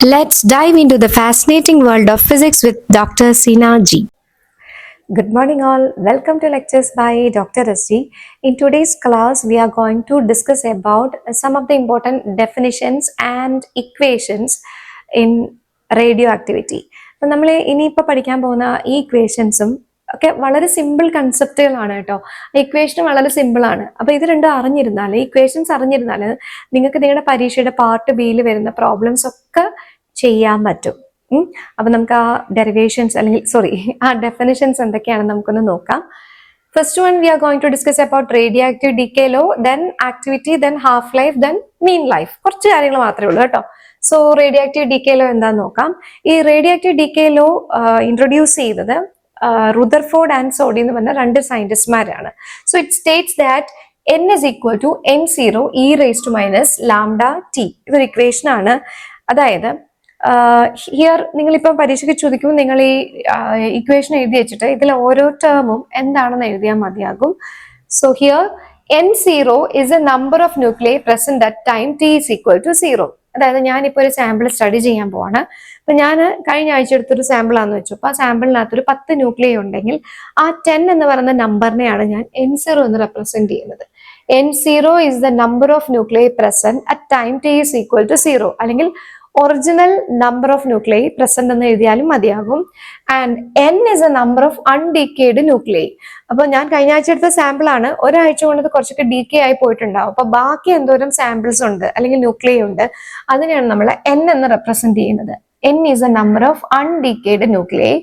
Let's dive into the fascinating world of physics with Dr. Sina G. Good morning, all. Welcome to lectures by Dr. SG. In today's class, we are going to discuss about some of the important definitions and equations in radioactivity. അപ്പോൾ നമ്മൾ ഇനിയിപ്പോൾ പഠിക്കാൻ പോകുന്ന ഈ ഇക്വേഷൻസും ഒക്കെ വളരെ simple കൺസെപ്റ്റുകളാണ് കേട്ടോ. Equation വളരെ സിമ്പിളാണ്. അപ്പോൾ ഇത് രണ്ടും അറിഞ്ഞിരുന്നാൽ, ഇക്വേഷൻസ് അറിഞ്ഞിരുന്നാൽ നിങ്ങൾക്ക് നിങ്ങളുടെ പരീക്ഷയുടെ പാർട്ട് ബിയിൽ വരുന്ന പ്രോബ്ലംസ് ഒക്കെ ചെയ്യാൻ പറ്റും. അപ്പൊ നമുക്ക് ആ ഡെറിവേഷൻസ് അല്ലെങ്കിൽ ആ ഡെഫിനിഷൻസ് എന്തൊക്കെയാണെന്ന് നമുക്കൊന്ന് നോക്കാം. First one we are going to discuss about radioactive decay law, then activity, then half life, then mean life. കുറച്ച് കാര്യങ്ങൾ മാത്രമേ ഉള്ളൂ കേട്ടോ. സോ റേഡിയോആക്റ്റീവ് ഡീകേ ലോ എന്താന്ന് നോക്കാം. ഈ റേഡിയോആക്റ്റീവ് ഡീകേ ലോ ഇൻട്രൊഡ്യൂസ് ചെയ്തത് റുദർഫോർഡ് ആൻഡ് സോഡി എന്ന് പറഞ്ഞ രണ്ട് സയന്റിസ്റ്റ്മാരാണ്. So it states that n is equal to n0 e raised to minus lambda t. ഇതൊരു ഇക്വേഷൻ ആണ്. അതായത് ഹിയർ നിങ്ങളിപ്പം പരീക്ഷയ്ക്ക് ചോദിക്കുമ്പോൾ നിങ്ങൾ ഈ ഇക്വേഷൻ എഴുതി വെച്ചിട്ട് ഇതിൽ ഓരോ ടേമും എന്താണെന്ന് എഴുതിയാൽ മതിയാകും. So here n0 is a number of nuclei present at time t is equal to 0. അതായത് ഞാനിപ്പോൾ ഒരു സാമ്പിൾ സ്റ്റഡി ചെയ്യാൻ പോവാണ്. അപ്പൊ ഞാൻ കഴിഞ്ഞ ആഴ്ച എടുത്തൊരു സാമ്പിൾ ആണെന്ന് വെച്ചു. അപ്പൊ ആ സാമ്പിളിനകത്തൊരു 10 ന്യൂക്ലിയൈ ഉണ്ടെങ്കിൽ ആ 10 എന്ന് പറയുന്ന നമ്പറിനെയാണ് ഞാൻ n0 എന്ന് റെപ്രസെന്റ് ചെയ്യുന്നത്. n0 is the number of nuclei present at time t is equal to 0, അല്ലെങ്കിൽ original number of nuclei present എന്ന് എഴുതിയാലും മതിയാകും. And n is a number of undecayed nuclei. അപ്പൊ ഞാൻ കഴിഞ്ഞ ആഴ്ച എടുത്ത സാമ്പിൾ ആണ്. ഒരാഴ്ച കൊണ്ട് ഇത് കുറച്ചൊക്കെ ഡീക്കേ ആയി പോയിട്ടുണ്ടാവും. അപ്പൊ ബാക്കി എന്തോരം സാമ്പിൾസ് ഉണ്ട് അല്ലെങ്കിൽ ന്യൂക്ലിയൈ ഉണ്ട്, അതിനെയാണ് നമ്മൾ n എന്ന് റെപ്രസെന്റ് ചെയ്യുന്നത്. n is a number of undecayed nuclei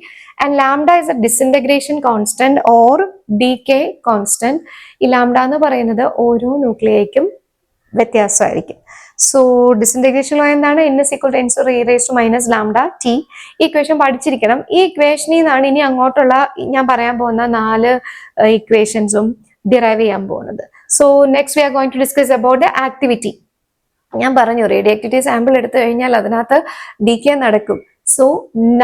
and lambda is a disintegration constant or decay constant. ഈ ലാംഡ എന്ന് പറയുന്നത് ഓരോ ന്യൂക്ലിയൈക്കും വ്യത്യാസമായിരിക്കും. സോ ഡിസിൻറ്റഗ്രേഷൻ ലോ എന്താണ്? n is equal to n0 e raised to minus lambda t. ഈ equation പഠിച്ചിരിക്കണം. ഈ ഇക്വേഷനിൽ നിന്നാണ് ഇനി അങ്ങോട്ടുള്ള ഞാൻ പറയാൻ പോകുന്ന 4 ഇക്വേഷൻസും ഡിറൈവ് ചെയ്യാൻ പോകുന്നത്. So next we are going to discuss about the activity. ഞാൻ പറഞ്ഞു റേഡിയോആക്റ്റിവിറ്റി സാമ്പിൾ എടുത്തു കഴിഞ്ഞാൽ അതിനകത്ത് ഡീകേ നടക്കും. So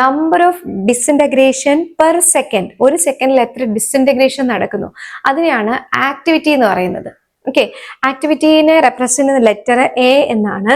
number of disintegration per second, ഒരു സെക്കൻഡിൽ എത്ര ഡിസിൻറ്റഗ്രേഷൻ നടക്കുന്നു, അതിനെയാണ് ആക്ടിവിറ്റി എന്ന് പറയുന്നത്. ഓക്കെ, ആക്ടിവിറ്റീനെ റെപ്രസെന്റ് ചെയ്യുന്ന ലെറ്റർ എ എന്നാണ്.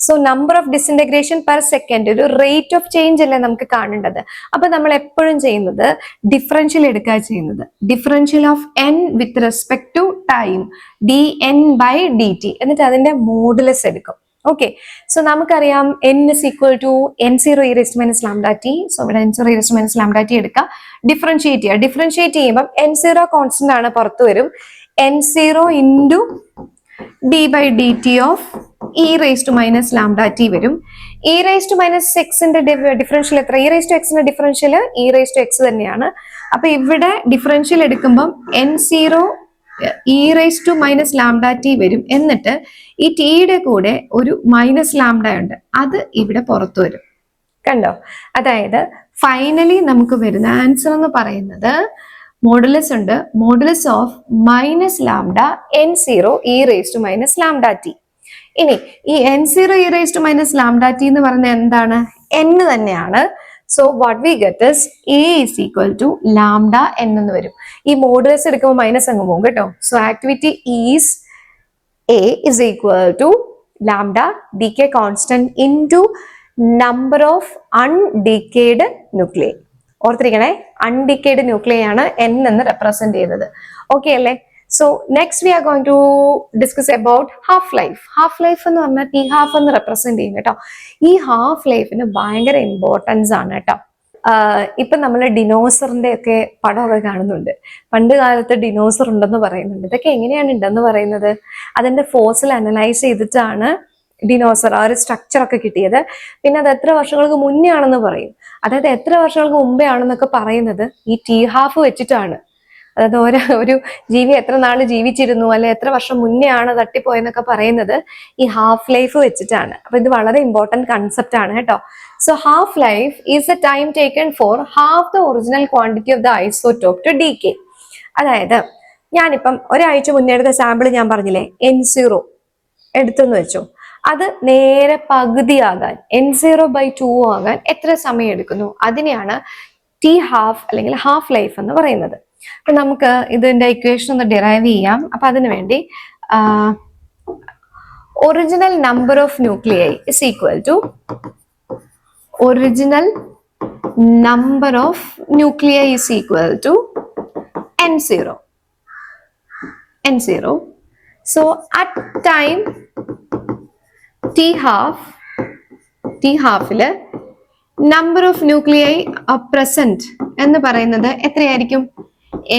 So number of disintegration per second, ഒരു റേറ്റ് ഓഫ് ചേഞ്ച് അല്ലേ നമുക്ക് കാണേണ്ടത്. അപ്പൊ നമ്മൾ എപ്പോഴും ചെയ്യുന്നത് ഡിഫറൻഷ്യൽ എടുക്കുക ചെയ്യുന്നത്. Differential of n with respect to time, dn/dt, എന്നിട്ട് അതിന്റെ മോഡുലസ് എടുക്കും. ഓക്കെ, സോ നമുക്കറിയാം n is equal to n0 e raised to minus lambda t. So ഇവിടെ n0 e raised to minus lambda t എടുക്കുക, differentiate ചെയ്യുക. Differentiate ചെയ്യുമ്പോൾ n0 constant ആണ് പുറത്തു വരും. n0 into d/dt of e raised to minus lambda t വരും. e raised to minus x-ന്റെ differential എത്ര? e raised to x-ന്റെ differential e raised to x തന്നെയാണ്. അപ്പൊ ഇവിടെ ഡിഫറൻഷ്യൽ എടുക്കുമ്പോൾ n0 e raised to minus lambda t വരും. എന്നിട്ട് ഈ ടിയുടെ കൂടെ ഒരു മൈനസ് ലാംഡ ഉണ്ട്, അത് ഇവിടെ പുറത്തു വരും. കണ്ടോ? അതായത് ഫൈനലി നമുക്ക് വരുന്ന ആൻസർ എന്ന് പറയുന്നത് മോഡുലസ് ഉണ്ട്, modulus of minus lambda n0 e raised to minus lambda t. ഇനി ഈ n0 e raised to minus lambda t എന്ന് പറയുന്നത് എന്താണ്? n തന്നെയാണ്. So what we get is a is equal to lambda n എന്ന് വരും. ഈ മോഡുലസ് എടുക്കുമ്പോൾ മൈനസ് അങ്ങ് പോകും കേട്ടോ. So activity is a is equal to lambda decay constant into number of undecayed nuclei. ഓർത്തിരിക്കണേ, അൺഡിക്കേഡ് ന്യൂക്ലിയൈ ആണ് n എന്ന് റെപ്രസെന്റ് ചെയ്യുന്നത്. ഓക്കെ അല്ലേ? So next we are going to discuss about half life. Half life എന്ന് പറഞ്ഞാൽ t half എന്ന് represent ചെയ്യും കേട്ടോ. ഈ ഹാഫ് ലൈഫിന് ഭയങ്കര ഇമ്പോർട്ടൻസ് ആണ് കേട്ടോ. ഇപ്പൊ നമ്മൾ ഡിനോസറിന്റെ ഒക്കെ പടമൊക്കെ കാണുന്നുണ്ട്. പണ്ട് കാലത്ത് ഡിനോസർ ഉണ്ടെന്ന് പറയുന്നുണ്ട്. ഇതൊക്കെ എങ്ങനെയാണ് ഉണ്ടെന്ന് പറയുന്നത്? അതിന്റെ ഫോസിൽ അനലൈസ് ചെയ്തിട്ടാണ് ഡിനോസർ ആ ഒരു സ്ട്രക്ചർ ഒക്കെ കിട്ടിയത്. പിന്നെ അത് എത്ര വർഷങ്ങൾക്ക് മുന്നേ ആണെന്ന് പറയും. അതായത് എത്ര വർഷങ്ങൾക്ക് മുമ്പേ ആണെന്നൊക്കെ പറയുന്നത് ഈ ടി ഹാഫ് വെച്ചിട്ടാണ്. അതായത് ഒരു ജീവി എത്ര നാള് ജീവിച്ചിരുന്നു, അല്ലെ എത്ര വർഷം മുന്നേ ആണ് തട്ടിപ്പോയെന്നൊക്കെ പറയുന്നത് ഈ ഹാഫ് ലൈഫ് വെച്ചിട്ടാണ്. അപ്പൊ ഇത് വളരെ ഇമ്പോർട്ടന്റ് കൺസെപ്റ്റ് ആണ് കേട്ടോ. So half life is a time taken for half the original quantity of the isotope to decay. അതായത് ഞാനിപ്പം ഒരാഴ്ച മുന്നേ എടുത്ത സാമ്പിൾ ഞാൻ പറഞ്ഞില്ലേ, n0 എടുത്തെന്ന് വെച്ചോ, അത് നേരെ പകുതിയാകാൻ n0/2 ആകാൻ എത്ര സമയം എടുക്കുന്നു, അതിനെയാണ് ടി ഹാഫ് അല്ലെങ്കിൽ ഹാഫ് ലൈഫ് എന്ന് പറയുന്നത്. അപ്പൊ നമുക്ക് ഇതിന്റെ ഇക്വേഷൻ ഒന്ന് ഡിറൈവ് ചെയ്യാം. അപ്പൊ അതിനു വേണ്ടി original number of nuclei is equal to original number of nuclei is equal to n0. So at time t half ല് number of nuclei are present എന്ന് പറയുന്നത് എത്രയായിരിക്കും?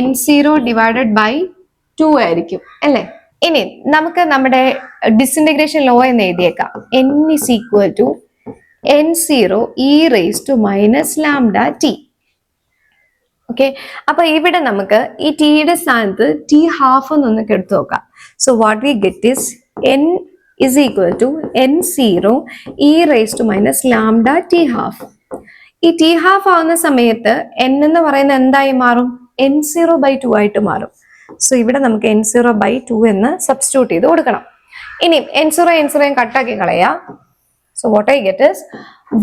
n0 divided by 2 ആയിരിക്കും അല്ലേ? ഇനി നമുക്ക് നമ്മുടെ ഡിസിന്റഗ്രേഷൻ ലോ എന്ന് എഴുതിയേക്കാം. n is equal to n0 e raised to minus lambda t. Okay, അപ്പൊ ഇവിടെ നമുക്ക് ഈ ടിയുടെ സ്ഥാനത്ത് ടി ഹാഫ് എന്നൊന്ന് എടുത്തു നോക്കാം. So what we get is n is equal to n0 e raised to minus lambda t half. ഈ ടി ഹാഫ് ആവുന്ന സമയത്ത് n എന്ന് പറയുന്നത് എന്തായി മാറും? n0/2 ആയിട്ട് മാറും. സോ ഇവിടെ നമുക്ക് n0/2 എന്ന് സബ്സ്റ്റിറ്റ്യൂട്ട് ചെയ്ത് കൊടുക്കണം. ഇനി n0 കട്ടാക്കി കളയാം. So what I get is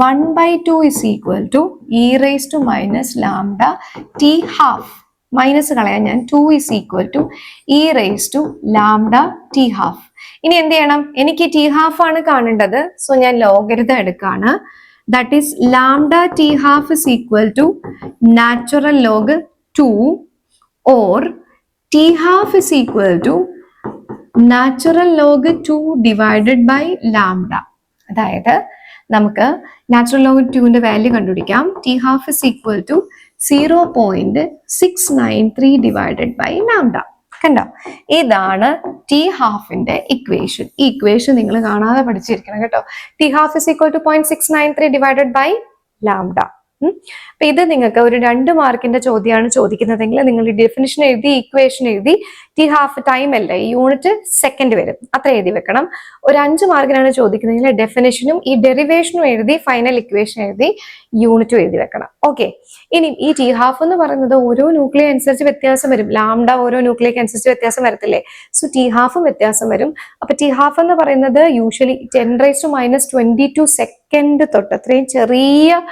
1/2 is equal to e raised to minus lambda t half. Minus കളയാൻ ഞാൻ 2 is equal to e raised to lambda t half. ഇനി എന്ത് ചെയ്യണം? എനിക്ക് ടി ഹാഫ് ആണ് കാണേണ്ടത്. സോ ഞാൻ ലോഗരിതം എടുക്കാണ്. That is lambda t half is equal to natural log 2 or t half is equal to natural log 2 divided by lambda. അതായത് നമുക്ക് നാച്ചുറൽ ലോഗ് 2ന്റെ വാല്യൂ കണ്ടുപിടിക്കാം. T half is equal to 0.693 divided by lambda. കണ്ടോ? ഇതാണ് T ഹാഫിന്റെ equation. ഈ equation നിങ്ങൾ കാണാതെ പഠിച്ചിരിക്കണം കേട്ടോ. T half is equal to 0.693 divided by lambda. അപ്പൊ ഇത് നിങ്ങൾക്ക് ഒരു 2 മാർക്കിന്റെ ചോദ്യമാണ് ചോദിക്കുന്നതെങ്കിൽ നിങ്ങൾ ഈ ഡെഫിനിഷൻ എഴുതി, ഇക്വേഷൻ എഴുതി, ടി ഹാഫ് ടൈം അല്ല, ഈ യൂണിറ്റ് സെക്കൻഡ് വരും, അത്ര എഴുതി വെക്കണം. ഒരു 5 മാർക്കിനാണ് ചോദിക്കുന്നതെങ്കിൽ ഡെഫിനിഷനും ഈ ഡെറിവേഷനും എഴുതി, ഫൈനൽ ഇക്വേഷൻ എഴുതി, യൂണിറ്റും എഴുതി വെക്കണം. ഓക്കെ, ഇനി ഈ ടി ഹാഫ് എന്ന് പറയുന്നത് ഓരോ ന്യൂക്ലിയ അനുസരിച്ച് വ്യത്യാസം വരും. ലാംഡ ഓരോ ന്യൂക്ലിയക്ക് അനുസരിച്ച് വ്യത്യാസം വരത്തില്ലേ? സോ ടി ഹാഫും വ്യത്യാസം വരും. അപ്പൊ ടി ഹാഫ് എന്ന് പറയുന്നത് യൂഷ്വലി 10⁻⁻22 സെക്കൻഡ് തൊട്ട്, അത്രയും ചെറിയ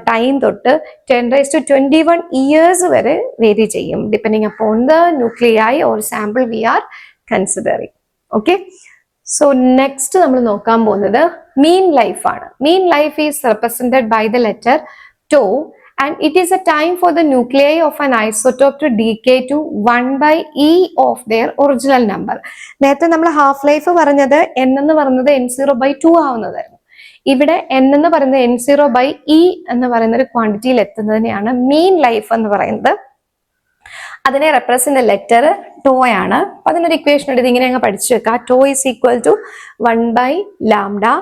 ടൈം തൊട്ട് 10⁻21 ഇയേഴ്സ് വരെ വേരി ചെയ്യും, depending upon the nuclei or sample we are considering. Okay, so next നമ്മൾ നോക്കാൻ പോകുന്നത് മീൻ ലൈഫ് ആണ്. Mean life is represented by the letter tau and it is a time for the nuclei of an isotope to decay to 1/e of their original number. നേരത്തെ നമ്മൾ half life പറഞ്ഞത് n എന്ന് പറയുന്നത് n0/2 ആവുന്നതായിരുന്നു. ഇവിടെ n എന്ന് പറയുന്നത് n0/e എന്ന് പറയുന്ന ഒരു ക്വാണ്ടിറ്റിയിൽ എത്തുന്നതിനെയാണ് മീൻ ലൈഫ് എന്ന് പറയുന്നത്. അതിനെ റെപ്രസെന്റ് ലെറ്റർ ടോ ആണ്. അപ്പൊ അതിനൊരു ഇക്വേഷൻ എടുത്ത് ഇങ്ങനെ അങ്ങ് പഠിച്ചു വെക്കാം. Tau is equal to 1/λ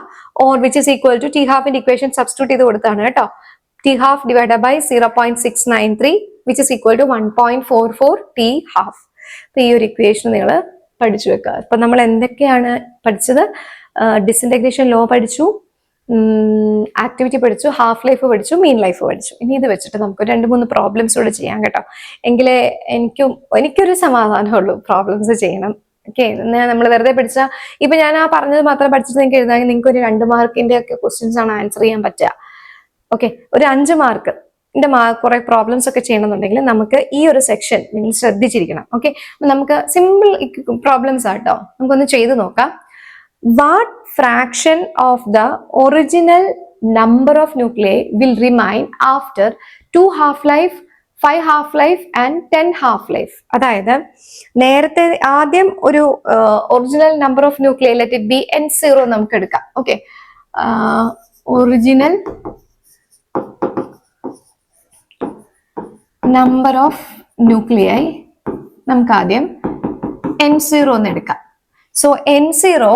or which is equal to T ഹാഫിന്റെ ഇക്വേഷൻ സബ്സ്റ്റിറ്റ്യൂട്ട് ചെയ്ത് കൊടുത്താണ് കേട്ടോ. T half divided by 0.693 which is equal to 1.44 T half. അപ്പൊ ഈ ഒരു ഇക്വേഷൻ നിങ്ങൾ പഠിച്ചു വെക്കുക. അപ്പൊ നമ്മൾ എന്തൊക്കെയാണ് പഠിച്ചത്? ഡിസിന്റഗ്രേഷൻ ലോ പഠിച്ചു, ആക്ടിവിറ്റി പഠിച്ചു, ഹാഫ് ലൈഫ് പഠിച്ചു, മീൻ ലൈഫ് പഠിച്ചു. ഇനി ഇത് വെച്ചിട്ട് നമുക്ക് 2-3 പ്രോബ്ലംസ് കൂടെ ചെയ്യാം കേട്ടോ. എങ്കിലേ എനിക്കൊരു സമാധാനമുള്ളൂ, പ്രോബ്ലംസ് ചെയ്യണം. ഓക്കെ, നമ്മൾ വെറുതെ പഠിച്ചാൽ ഇപ്പൊ ഞാൻ ആ പറഞ്ഞത് മാത്രം പഠിച്ചിട്ട് നിങ്ങൾക്ക് എഴുതാമെങ്കിൽ നിങ്ങൾക്ക് ഒരു 2 മാർക്കിന്റെ ഒക്കെ ക്വസ്റ്റ്യൻസ് ആണ് ആൻസർ ചെയ്യാൻ പറ്റുക. ഓക്കെ, ഒരു 5 മാർക്ക് കുറെ പ്രോബ്ലംസ് ഒക്കെ ചെയ്യണമെന്നുണ്ടെങ്കിൽ നമുക്ക് ഈ ഒരു സെക്ഷൻ നിങ്ങൾ ശ്രദ്ധിച്ചിരിക്കണം. ഓക്കെ, നമുക്ക് സിമ്പിൾ പ്രോബ്ലംസ് ആട്ടോ, നമുക്കൊന്ന് ചെയ്ത് നോക്കാം. What fraction of the original number of nuclei will remain after 2 half-life, 5 half-life and 10 half-life? അതായത് നേരത്തെ ആദ്യം ഒരു original number of nuclei let it be n0 നമുക്ക് എടുക്കാം. Okay, original number of nuclei നമുക്ക് ആദ്യം n0 എന്ന് എടുക്കാം. സോ n0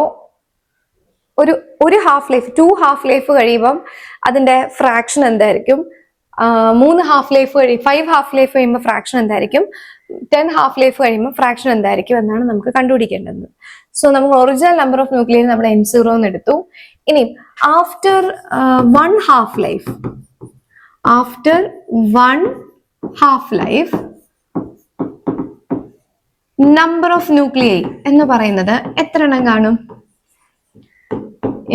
ഒരു ഹാഫ് ലൈഫ്, 2 ഹാഫ് ലൈഫ് കഴിയുമ്പം അതിന്റെ ഫ്രാക്ഷൻ എന്തായിരിക്കും? 3 ഹാഫ് ലൈഫ് 5 ഹാഫ് ലൈഫ് കഴിയുമ്പോൾ ഫ്രാക്ഷൻ എന്തായിരിക്കും? 10 ഹാഫ് ലൈഫ് കഴിയുമ്പോൾ ഫ്രാക്ഷൻ എന്തായിരിക്കും എന്നാണ് നമുക്ക് കണ്ടുപിടിക്കേണ്ടത്. സോ നമുക്ക് ഒറിജിനൽ നമ്പർ ഓഫ് ന്യൂക്ലിയൈ നമ്മൾ n0 എന്ന് എടുത്തു. ഇനി after 1 half life, after 1 half life number of nuclei എന്ന് പറയുന്നത് എത്ര എണ്ണം കാണും?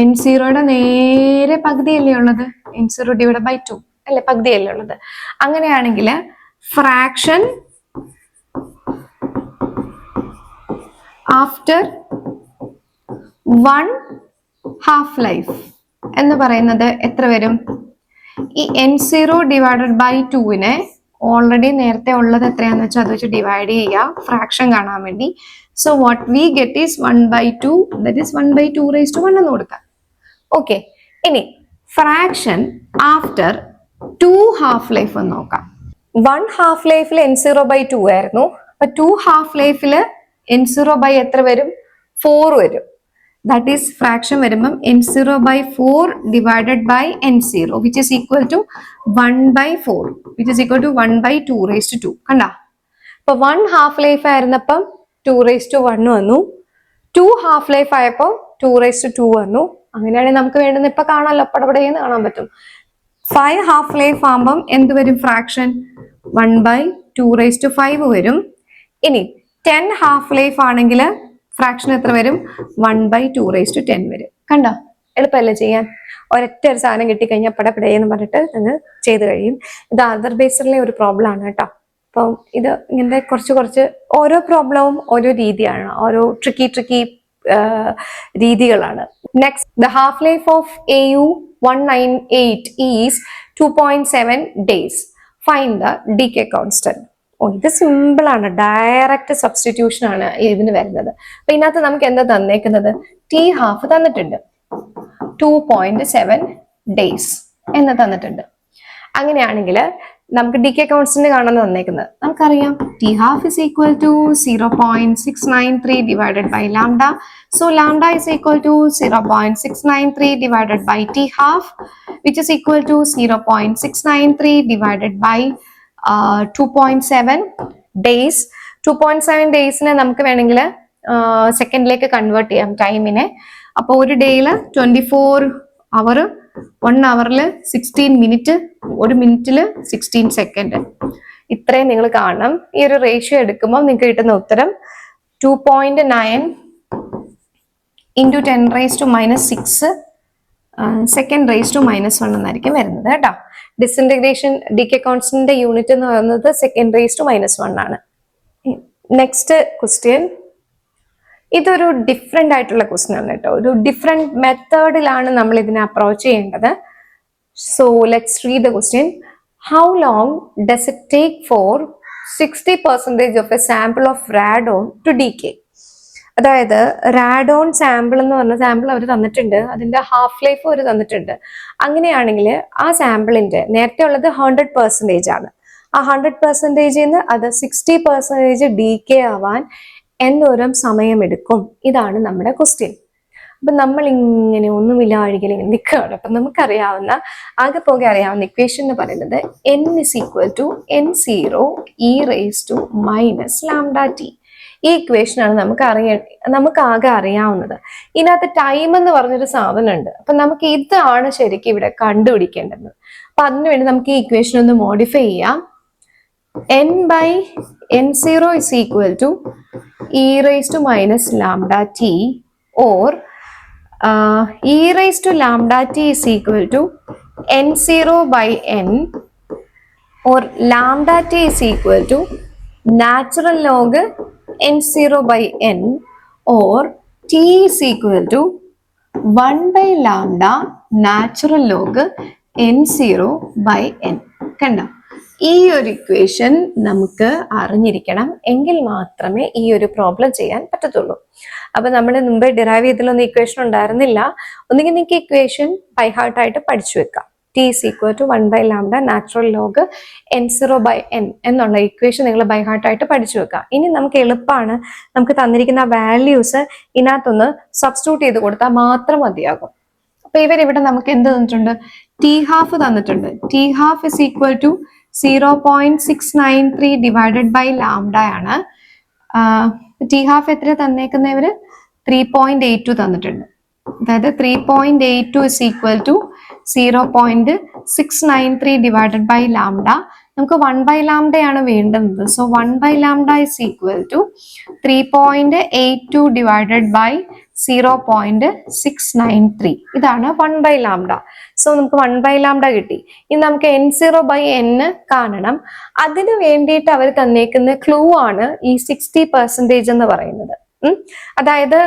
n0യുടെ നേരെ പകുതിയല്ലേ ഉള്ളത്? n0 ഡിവൈഡഡ് ബൈ 2 അല്ലെ, പകുതിയല്ലേ ഉള്ളത്. അങ്ങനെയാണെങ്കിൽ ഫ്രാക്ഷൻ ആഫ്റ്റർ 1 ഹാഫ് ലൈഫ് എന്ന് പറയുന്നത് എത്ര വരും? ഈ n0 ഡിവൈഡഡ് ബൈ 2നെ ഓൾറെഡി നേരത്തെ ഉള്ളത് എത്രയാന്ന് വെച്ചാൽ അത് വെച്ച് ഡിവൈഡ് ചെയ്യുക ഫ്രാക്ഷൻ കാണാൻ വേണ്ടി. So what we get is 1/2, that is 1/2 എന്ന് കൊടുക്കാം. ഓക്കെ, ഇനി ഫ്രാക്ഷൻ ആഫ്റ്റർ 2 ഹാഫ് ലൈഫ് എന്ന് നോക്കാം. 1 ഹാഫ് ലൈഫിൽ n0/2 ആയിരുന്നു. അപ്പൊ 2 ഹാഫ് ലൈഫിൽ n0 എത്ര വരും? 4 വരും. ദാറ്റ് ഈസ് ഫ്രാക്ഷൻ വരുമ്പം n0/4 divided by n0 which is equal to 1/4 which is equal to 1/2 കണ്ട. അപ്പൊ 1 ഹാഫ് ലൈഫ് ആയിരുന്നപ്പം 2 വന്നു. 2 ഹാഫ് ലൈഫ് ആയപ്പോൾ 2 വന്നു. അങ്ങനെയാണെങ്കിൽ നമുക്ക് വേണ്ടുന്ന ഇപ്പൊ കാണാമല്ലോ, പടപടയെന്ന് കാണാൻ പറ്റും. 5 ഹാഫ് ലൈഫ് ആകുമ്പം എന്ത് വരും? ഫ്രാക്ഷൻ 1/2 വരും. ഇനി 10 ഹാഫ് ലൈഫ് ആണെങ്കിൽ ഫ്രാക്ഷൻ എത്ര വരും? 1/2 വരും. കണ്ടോ, എളുപ്പമല്ലേ ചെയ്യാൻ? ഒരൊറ്റ ഒരു സാധനം കിട്ടിക്കഴിഞ്ഞാൽ പടപടയെന്ന് പറഞ്ഞിട്ട് നിങ്ങൾ ചെയ്ത് കഴിയും. ഇത് അതർ ബേസിലെ ഒരു പ്രോബ്ലം ആണ് കേട്ടോ. അപ്പം ഇത് ഇങ്ങനെ കുറച്ച് ഓരോ പ്രോബ്ലവും ഓരോ രീതിയാണ്, ഓരോ ട്രിക്കി രീതികളാണ്. Next, the half life of AU198 is 2.7 days. Find the decay constant. ഇത് സിമ്പിൾ ആണ്, ഡയറക്റ്റ് സബ്സ്റ്റിറ്റ്യൂഷൻ ആണ് ഇതിന് വരുന്നത്. അപ്പൊ ഇതിനകത്ത് നമുക്ക് എന്താ തന്നേക്കുന്നത്? ടി ഹാഫ് തന്നിട്ടുണ്ട്, 2.7 days എന്ന് തന്നിട്ടുണ്ട്. അങ്ങനെയാണെങ്കിൽ നമുക്ക് ഡികെ കോൺസ്റ്റന്റ് കാണാൻ തന്നേക്കുന്നത് നമുക്കറിയാം. T half is equal to 0.693 divided by lambda. So lambda is equal to 0.693 divided by T half which is equal to 0.693 divided by 2.7 days. 2.7 daysനെ നമുക്ക് വേണമെങ്കിൽ സെക്കൻഡിലേക്ക് കൺവേർട്ട് ചെയ്യാം ടൈമിനെ. അപ്പോൾ ഒരു ഡേയിൽ 24 അവർ, 1 അവറിൽ 16 മിനിറ്റ്, 1 മിനിറ്റിൽ 16 സെക്കൻഡ്. ഇത്രയും നിങ്ങൾ കാണണം. ഈ ഒരു റേഷ്യോ എടുക്കുമ്പോൾ നിങ്ങൾക്ക് കിട്ടുന്ന ഉത്തരം 2.9 × 10⁻⁻6 സെക്കൻഡ് ⁻⁻1 എന്നായിരിക്കും വരുന്നത് കേട്ടോ. ഡിസിൻറ്റഗ്രേഷൻ ഡികെ കോൺസ്റ്റന്റിന്റെ യൂണിറ്റ് എന്ന് പറയുന്നത് സെക്കൻഡ് ⁻⁻1 ആണ്. നെക്സ്റ്റ് ക്വസ്റ്റ്യൻ, ഇതൊരു ഡിഫറെന്റ് ആയിട്ടുള്ള ക്വസ്റ്റ്യൻ ആണ് കേട്ടോ. ഒരു ഡിഫറെന്റ് മെത്തേഡിലാണ് നമ്മൾ ഇതിനെ അപ്രോച്ച് ചെയ്യേണ്ടത്. So let's read the question. How long does it take for 60% of a sample of radon to decay? അതായത് റാഡോൺ സാമ്പിൾ എന്ന് പറഞ്ഞ സാമ്പിൾ അവർ തന്നിട്ടുണ്ട്, അതിന്റെ ഹാഫ് ലൈഫ് അവർ തന്നിട്ടുണ്ട്. അങ്ങനെയാണെങ്കിൽ ആ സാമ്പിളിന്റെ നേരത്തെ ഉള്ളത് 100% ആണ്. ആ 100%ന്ന് അത് 60% ഡീകേ ആവാൻ എന്തോരം സമയമെടുക്കും? ഇതാണ് നമ്മുടെ ക്വസ്റ്റ്യൻ. അപ്പൊ നമ്മൾ ഇങ്ങനെ ഒന്നുമില്ല അഴികൽ ഇങ്ങനെ നിൽക്കുകയാണ്. അപ്പൊ നമുക്കറിയാവുന്ന ആകെ പോകെ അറിയാവുന്ന ഇക്വേഷൻ എന്ന് പറയുന്നത് n = n0 e⁻⁻ ഈ ഇക്വേഷനാണ് നമുക്ക് ആകെ അറിയാവുന്നത്. ഇതിനകത്ത് ടൈം എന്ന് പറഞ്ഞൊരു സാധനം ഉണ്ട്. അപ്പൊ നമുക്ക് ഇതാണ് ശരിക്കും ഇവിടെ കണ്ടുപിടിക്കേണ്ടത്. അപ്പൊ അതിനുവേണ്ടി നമുക്ക് ഈ ഇക്വേഷൻ ഒന്ന് മോഡിഫൈ ചെയ്യാം. n/n0 is equal to e⁻⁻ or e⁻⁻t is equal to n0/n or λt is equal to natural log n0/n or t is equal to 1/λ natural log n0/n. കണ്ടോ, ഈ ഒരു ഇക്വേഷൻ നമുക്ക് അറിഞ്ഞിരിക്കണം, എങ്കിൽ മാത്രമേ ഈ ഒരു പ്രോബ്ലം ചെയ്യാൻ പറ്റത്തുള്ളൂ. അപ്പൊ നമ്മൾ മുമ്പ് ഡിറൈവ് ചെയ്തതിലൊന്നും ഇക്വേഷൻ ഉണ്ടായിരുന്നില്ല. ഒന്നുകിൽ നിങ്ങൾക്ക് ഇക്വേഷൻ ബൈ ഹാർട്ട് ആയിട്ട് പഠിച്ചു വെക്കാം. t is equal to 1/λ natural log n0/n എന്നുള്ള ഇക്വേഷൻ നിങ്ങൾ ബൈ ഹാർട്ട് ആയിട്ട് പഠിച്ചു വെക്കാം. ഇനി നമുക്ക് എളുപ്പമാണ്, നമുക്ക് തന്നിരിക്കുന്ന വാല്യൂസ് ഇതിനകത്തൊന്ന് സബ്സ്റ്റിറ്റ്യൂട്ട് ചെയ്ത് കൊടുത്താൽ മാത്രം മതിയാകും. അപ്പൊ ഇവരിവിടെ നമുക്ക് എന്ത് തന്നിട്ടുണ്ട്? ടി ഹാഫ് തന്നിട്ടുണ്ട്. T half is equal to 0.693 divided by lambda ആണ്. ടി ഹാഫ് എത്ര തന്നേക്കുന്നവര്? 3.82 തന്നിട്ടുണ്ട്. അതായത് 3.82 is equal to 0.693 divided by lambda. നമുക്ക് 1/λ ആണ് വേണ്ടുന്നത്. So 1/λ is equal to 3.82 divided by 0.693. ഇതാണ് 1/λ. സോ നമുക്ക് 1/λ കിട്ടി. ഇനി നമുക്ക് n0/n കാണണം. അതിന് വേണ്ടിയിട്ട് അവർ തന്നേക്കുന്ന ക്ലൂ ആണ് ഈ 60% എന്ന് പറയുന്നത്. അതായത്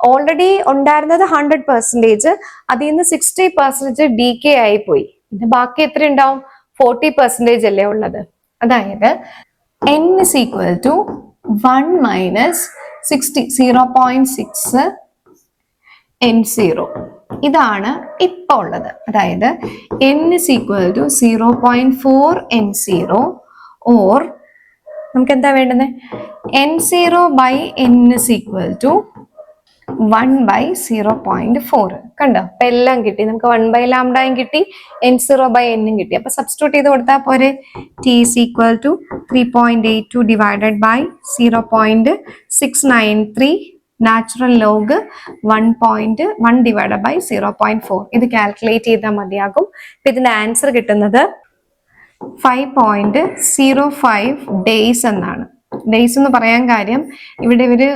ഓൾറെഡി ഉണ്ടായിരുന്നത് 100%, അതിൽ നിന്ന് 60% ഡീകേ ആയി പോയി. പിന്നെ ബാക്കി എത്ര ഉണ്ടാവും? 40% അല്ലേ ഉള്ളത്. അതായത് n is equal to 1 minus 60, 0.6 n0. ഇതാണ് ഇപ്പോൾ ഉള്ളത്. അതായത് n is equal to 0.4 n0 or നമുക്ക് എന്താ വേണ്ടുന്നത്? n0 by n is equal to 1 by 0.4. കണ്ടോ? അപ്പൊ എല്ലാം കിട്ടി. നമുക്ക് 1 by ലാംഡയും കിട്ടി, n0 by n കിട്ടി. അപ്പൊ സബ്സ്റ്റിറ്റ്യൂട്ട് ചെയ്ത് കൊടുത്താൽ പോരെ? t is equal to 3.82 divided by 0.693 natural log 1.1 divided by 0.4. ഇത് കാൽക്കുലേറ്റ് ചെയ്താൽ മതിയാകും. അപ്പൊ ഇതിന്റെ ആൻസർ കിട്ടുന്നത് 5.05 ഡേയ്സ് എന്നാണ്. ഡേയ്സ് എന്ന് പറയാൻ കാര്യം ഇവിടെ ഇവര്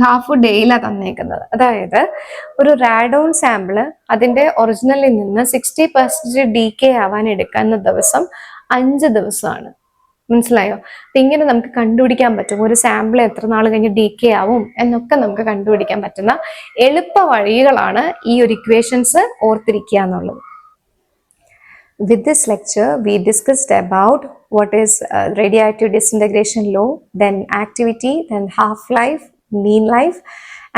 ഹാഫ് ഡേയിലാണ് തന്നേക്കുന്നത്. അതായത് ഒരു റാഡോൺ സാമ്പിള് അതിന്റെ ഒറിജിനലിൽ നിന്ന് 60% ഡീകേ ആവാൻ എടുക്കുന്ന ദിവസം 5 ദിവസമാണ്. മനസ്സിലായോ? ഇങ്ങനെ നമുക്ക് കണ്ടുപിടിക്കാൻ പറ്റും ഒരു സാമ്പിൾ എത്ര നാൾ കഴിഞ്ഞ് ഡീകേ ആവും എന്നൊക്കെ നമുക്ക് കണ്ടുപിടിക്കാൻ പറ്റുന്ന എളുപ്പ വഴികളാണ് ഈ ഒരു ഇക്വേഷൻസ് ഓർത്തിരിക്കുക എന്നുള്ളത്. With this lecture, we discussed about what is radioactive disintegration law, then activity, then half-life, mean life,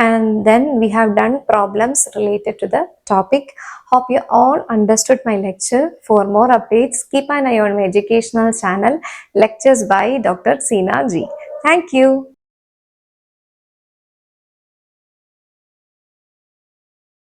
and then we have done problems related to the topic. Hope you all understood my lecture. For more updates, keep an eye on my educational channel, Lectures by Dr. Seena G. Thank you.